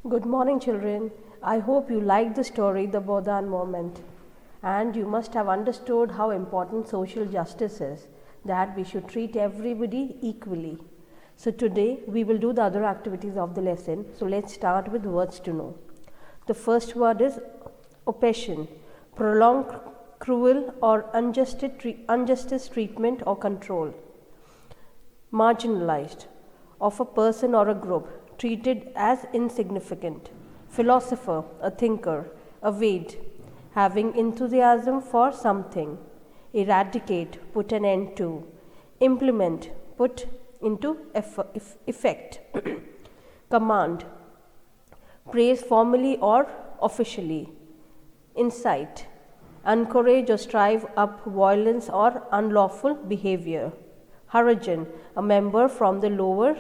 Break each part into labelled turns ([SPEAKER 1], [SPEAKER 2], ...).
[SPEAKER 1] Good morning, children. I hope you liked the story, The Bhoodan Moment. And you must have understood how important social justice is, that we should treat everybody equally. So, today we will do the other activities of the lesson. So, let's start with words to know. The first word is oppression, prolonged, cruel, or injustice treatment or control. Marginalized, of a person or a group, treated as insignificant. Philosopher, a thinker, a weight, having enthusiasm for something. Eradicate, put an end to. Implement, put into effect. Command, praise formally or officially. Incite, encourage or strive up violence or unlawful behavior. Hurricane, a member from the lower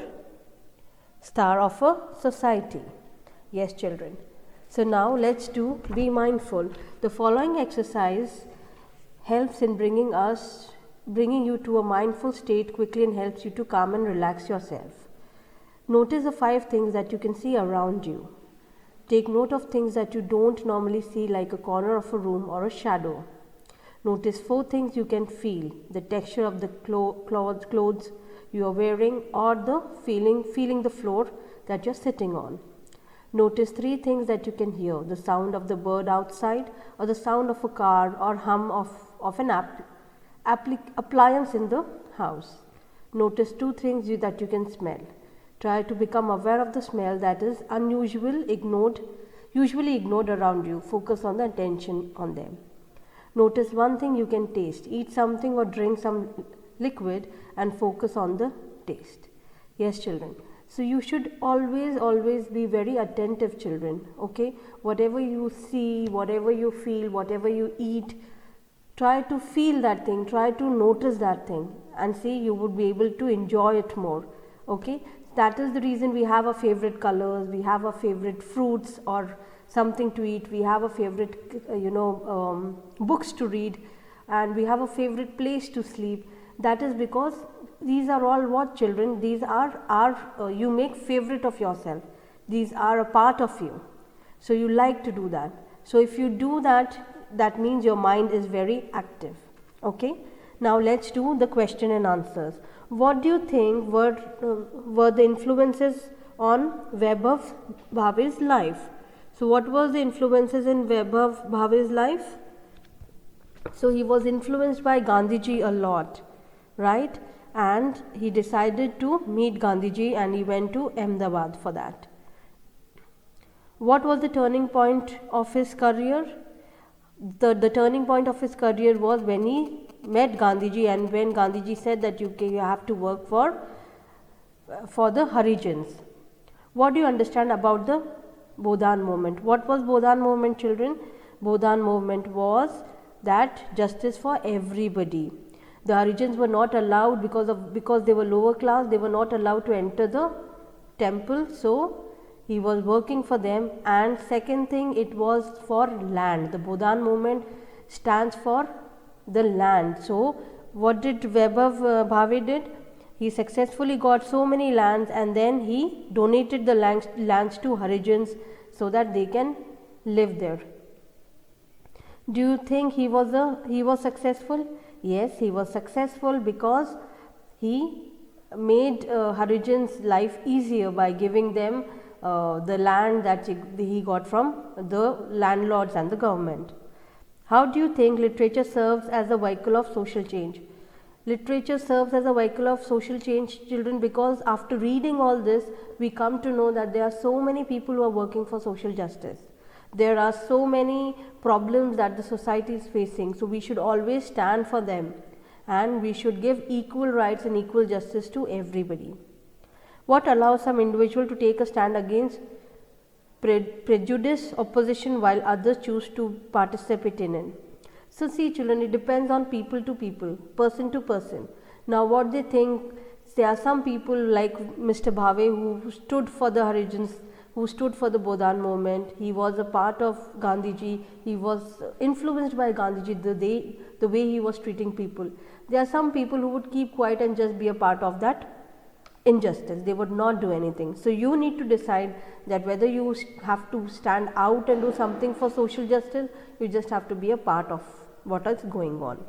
[SPEAKER 1] star of a society. Yes, children. So now let's do be mindful. The following exercise helps in bringing you to a mindful state quickly and helps you to calm and relax yourself. Notice the 5 things that you can see around you. Take note of things that you don't normally see, like a corner of a room or a shadow. Notice 4 things you can feel: the texture of the clothes you are wearing, or the feeling the floor that you're sitting on. Notice 3 things that you can hear: the sound of the bird outside, or the sound of a car, or hum of an appliance in the house. Notice 2 things that you can smell. Try to become aware of the smell that is usually ignored around you. Focus on the attention on them. Notice 1 thing you can taste. Eat something or drink some liquid and focus on the taste. Yes, children. So you should always be very attentive, children. Okay, whatever you see, whatever you feel, whatever you eat, try to feel that thing, try to notice that thing, and see, you would be able to enjoy it more. Okay, that is the reason we have our favorite colors, we have our favorite fruits or something to eat, we have a favorite books to read, and we have a favorite place to sleep. That is because these are all what, children? These are you make favorite of yourself. These are a part of you. So you like to do that. So if you do that, that means your mind is very active. Okay. Now let's do the question and answers. What do you think were the influences on Vaibhav Bhave's life? So what was the influences in Vaibhav Bhave's life? So he was influenced by Gandhiji a lot, right? And he decided to meet Gandhiji and he went to Ahmedabad for that. What was the turning point of his career? The turning point of his career was when he met Gandhiji, and when Gandhiji said that you have to work for the Harijans. What do you understand about the Bhoodan movement? What was Bhoodan movement, children? Bhoodan movement was that justice for everybody. The Harijans were not allowed because they were lower class. They were not allowed to enter the temple. So he was working for them. And second thing, it was for land. The Bhoodan movement stands for the land. So what did Vaibhav Bhave did? He successfully got so many lands, and then he donated the lands to Harijans so that they can live there. Do you think he was successful? Yes, he was successful because he made Harijans' life easier by giving them the land that he got from the landlords and the government. How do you think literature serves as a vehicle of social change? Literature serves as a vehicle of social change, children, because after reading all this, we come to know that there are so many people who are working for social justice. There are so many problems that the society is facing, so we should always stand for them, and we should give equal rights and equal justice to everybody. What allows some individual to take a stand against prejudice, opposition, while others choose to participate in it? So see, children, it depends on people to people, person to person. Now what they think, there are some people like Mr. Bhave who stood for the Harijans, who stood for the Bhoodan movement. He was a part of Gandhiji. He was influenced by Gandhiji, the way he was treating people. There are some people who would keep quiet and just be a part of that injustice, they would not do anything. So you need to decide that whether you have to stand out and do something for social justice, you just have to be a part of what is going on.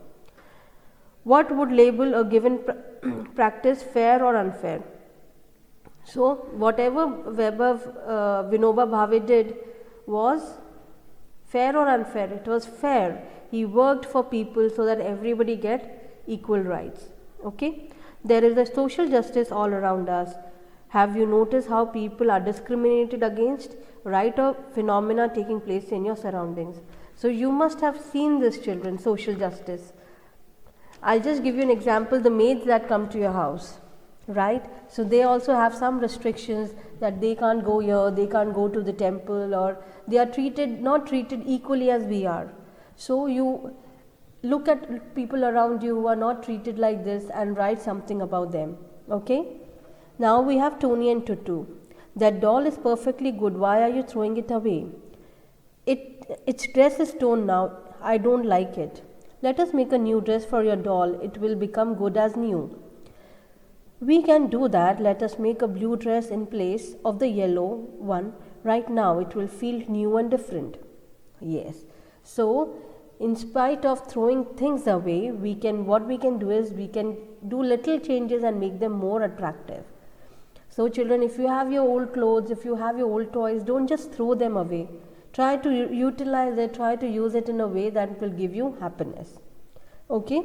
[SPEAKER 1] What would label a given practice fair or unfair? So whatever Vinoba Bhave did was fair or unfair? It was fair. He worked for people so that everybody get equal rights. Okay. There is a social justice all around us. Have you noticed how people are discriminated against? Right, or phenomena taking place in your surroundings. So you must have seen this, children, social justice. I'll just give you an example, the maids that come to your house, right? So they also have some restrictions that they can't go here, they can't go to the temple, or they are not treated equally as we are. So you look at people around you who are not treated like this and write something about them. Okay. Now we have Tony and Tutu. That doll is perfectly good. Why are you throwing it away? Its dress is torn now. I don't like it. Let us make a new dress for your doll. It will become good as new. We can do that. Let us make a blue dress in place of the yellow one. Right now it will feel new and different. Yes. So in spite of throwing things away, what we can do is we can do little changes and make them more attractive. So children, if you have your old clothes, if you have your old toys, don't just throw them away. Try to utilize it, try to use it in a way that will give you happiness. Okay.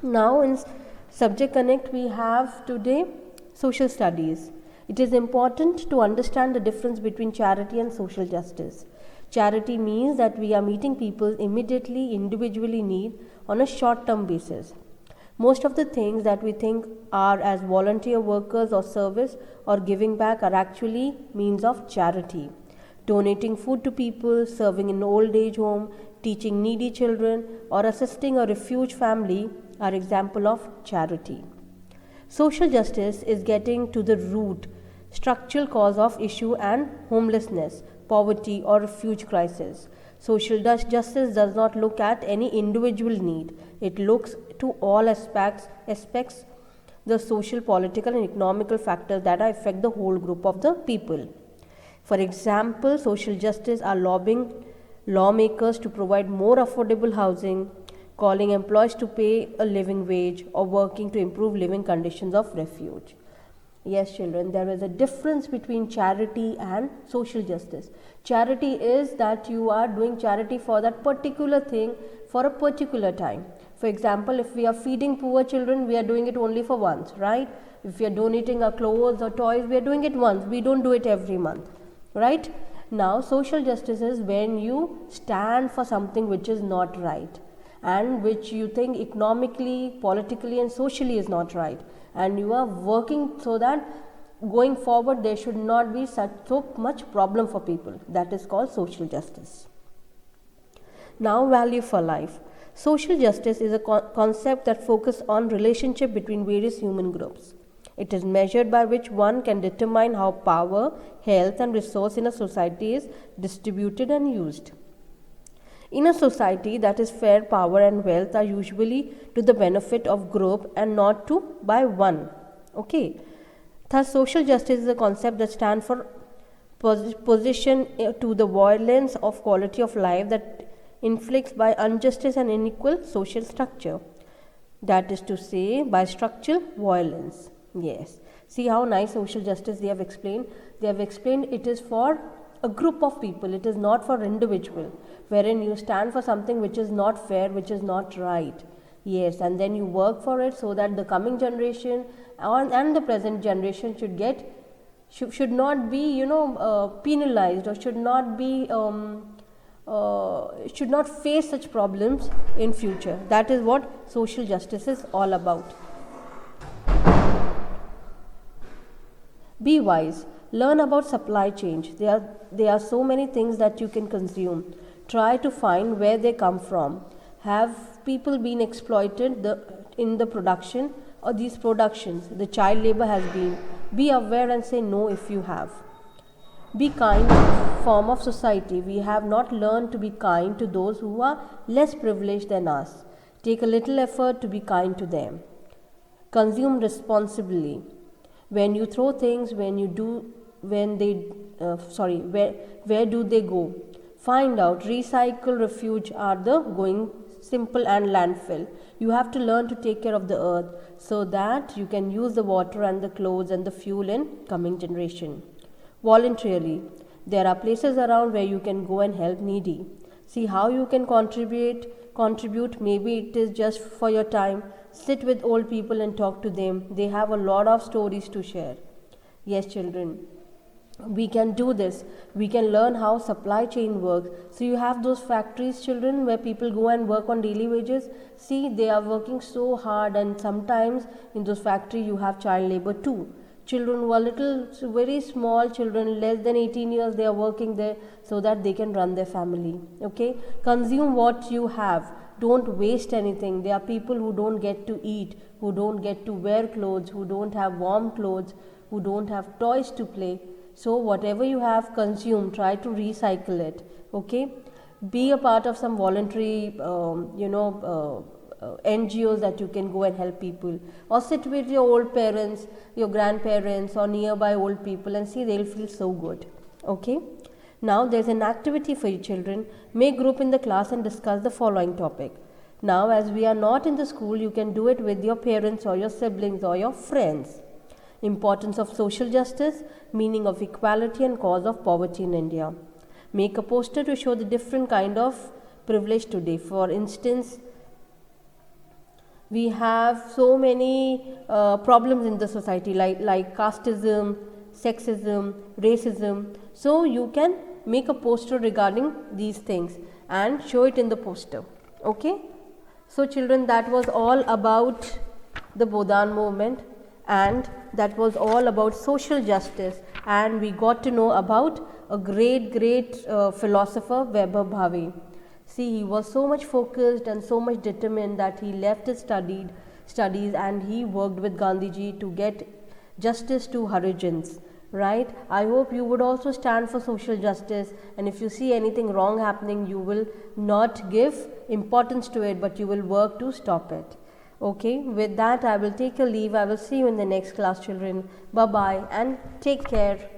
[SPEAKER 1] Now in Subject Connect we have today social studies. It is important to understand the difference between charity and social justice. Charity means that we are meeting people's immediately individually need on a short-term basis. Most of the things that we think are as volunteer workers or service or giving back are actually means of charity. Donating food to people, serving in an old age home, teaching needy children, or assisting a refuge family are examples of charity. Social justice is getting to the root, structural cause of issue and homelessness, poverty or refuge crisis. Social justice does not look at any individual need. It looks to all aspects the social, political and economical factors that affect the whole group of the people. For example, social justice are lobbying lawmakers to provide more affordable housing, calling employees to pay a living wage, or working to improve living conditions of refuge. Yes, children, there is a difference between charity and social justice. Charity is that you are doing charity for that particular thing for a particular time. For example, if we are feeding poor children, we are doing it only for once, right? If we are donating our clothes or toys, we are doing it once. We don't do it every month, right? Now, social justice is when you stand for something which is not right and which you think economically, politically and socially is not right, and you are working so that going forward there should not be so much problem for people. That is called social justice. Now, value for life. Social justice is a concept that focuses on relationship between various human groups. It is measured by which one can determine how power, health and resource in a society is distributed and used. In a society that is fair, power and wealth are usually to the benefit of group and not to by one. Okay. Thus, social justice is a concept that stands for position to the violence of quality of life that inflicts by injustice and unequal social structure. That is to say, by structural violence. Yes. See how nice social justice they have explained. They have explained it is for a group of people. It is not for individual, wherein you stand for something which is not fair, which is not right. Yes, and then you work for it so that the coming generation and the present generation should not be penalized or should not be should not face such problems in future. That is what social justice is all about. Be wise. Learn about supply chain. There are so many things that you can consume. Try to find where they come from. Have people been exploited in the production or these productions? The child labor has been. Be aware and say no if you have. Be kind form of society. We have not learned to be kind to those who are less privileged than us. Take a little effort to be kind to them. Consume responsibly. When you throw things, where do they go? Find out. Recycle, refuge are the going simple, and landfill. You have to learn to take care of the earth so that you can use the water and the clothes and the fuel in coming generation. Voluntarily, there are places around where you can go and help needy. See how you can contribute. Maybe it is just for your time. Sit with old people and talk to them. They have a lot of stories to share. Yes, children, we can do this. We can learn how supply chain works. So you have those factories, children, where people go and work on daily wages. See, they are working so hard, and sometimes in those factories you have child labor too. Children who are little, very small children, less than 18 years, they are working there so that they can run their family. Okay, consume what you have. Don't waste anything. There are people who don't get to eat, who don't get to wear clothes, who don't have warm clothes, who don't have toys to play. So whatever you have, consume. Try to recycle it. Okay, be a part of some voluntary NGOs that you can go and help people, or sit with your old parents, your grandparents, or nearby old people, and see, they'll feel so good. Okay, now there's an activity for you, children. Make group in the class and discuss the following topic. Now, as we are not in the school, you can do it with your parents or your siblings or your friends. Importance of social justice, meaning of equality, and cause of poverty in India. Make a poster to show the different kind of privilege today. For instance, we have so many problems in the society, like casteism, sexism, racism. So you can make a poster regarding these things and show it in the poster. Okay, so children, that was all about the Bhoodan movement, and that was all about social justice, and we got to know about a great philosopher, Weber Bhave. See, he was so much focused and so much determined that he left his studies and he worked with Gandhiji to get justice to Harijans. Right? I hope you would also stand for social justice, and if you see anything wrong happening, you will not give importance to it, but you will work to stop it. Okay, with that I will take a leave. I will see you in the next class, children. Bye bye and take care.